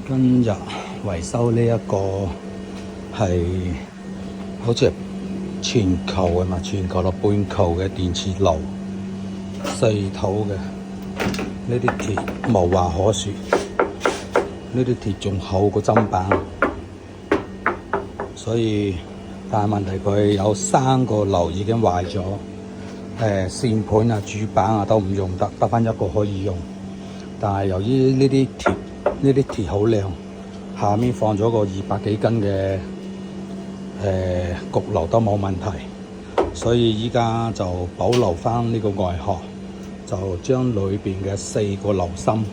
今日維修呢一個係好似係全球嘅嘛，全球到半球嘅電磁爐四頭嘅，呢啲鐵無話可說，呢啲鐵仲厚過砧板，所以但係問題佢有3個爐已經壞咗，線盤啊、主板啊都唔用得，得返一個可以用。但係由於呢啲鐵好靚，下面放咗個200幾斤嘅焗爐都冇問題，所以依家就保留返呢個外殼，就將裏邊嘅4個爐芯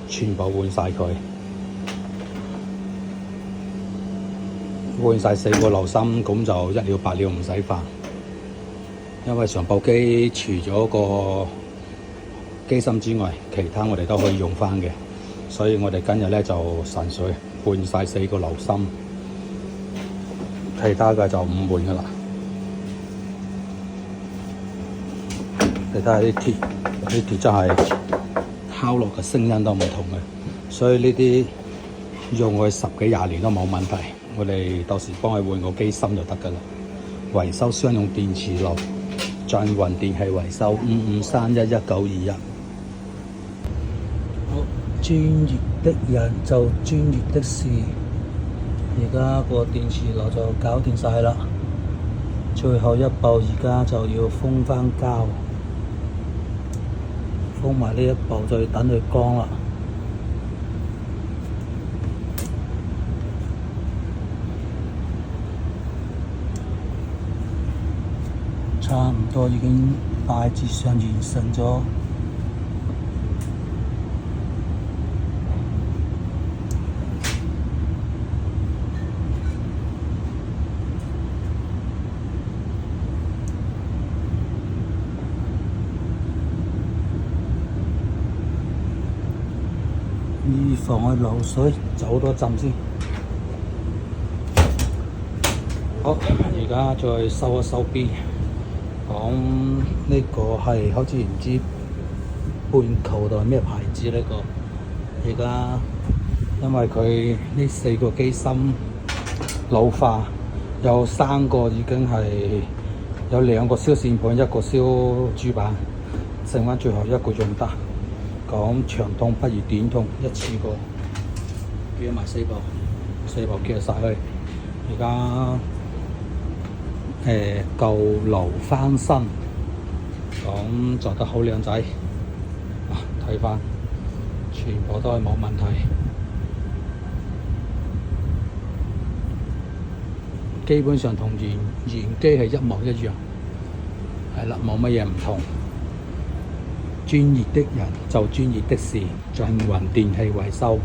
全部換晒佢，換晒4個爐芯，咁就一了百了，唔使煩。因為上部機除咗個機芯之外，其他我哋都可以用返嘅，所以我哋今日咧就純粹換晒4個爐芯，其他嘅就唔換噶啦。你睇下啲鐵真係敲落嘅聲音都唔同嘅，所以呢啲用佢10幾20年都冇問題。我哋到時幫佢換個機芯就得噶啦。維修商用電磁爐，鎮雲電器維修55311921。專業的人做專業的事，而家個電磁爐就搞掂晒啦，最後一步而家就要封返膠，封埋呢一步就要等佢乾啦。差唔多已經大致上完成咗。以防佢漏水，走多陣先。好，而家再收一收邊。講呢個係好似唔知半球定係咩牌子呢個。而家因為佢呢4個機芯老化，有3個已經係有2個燒線盤，1個燒主板，剩翻最後1個用得。講長痛不如短痛，一次過叫埋4部叫晒去。而家舊爐翻新，咁做得好靚仔。睇翻全部都係冇問題，基本上同原機係一模一樣，係啦，冇乜嘢唔同。專業的人做專業的事，鎮雲電器維修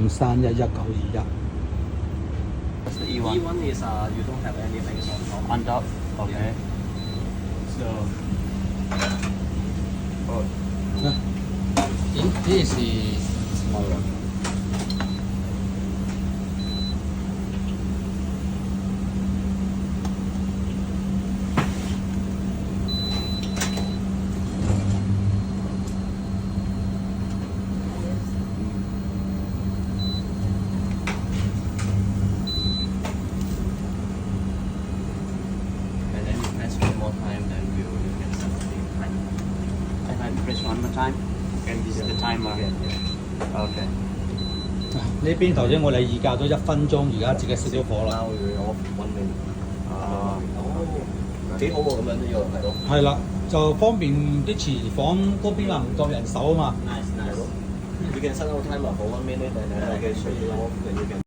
55311921。E1 is you don't have anything on top. Okay. So. Oh. This is small one. Press one more time. And this is the timer. Okay. 呢邊頭先我哋預校咗1分鐘，而家自己熄咗火啦。幾好喎，咁樣呢個係咯。係啦，就方便啲廚房嗰邊啊，唔夠人手啊嘛。Nice. You can set our timer for 1 minute and then I can show you how you can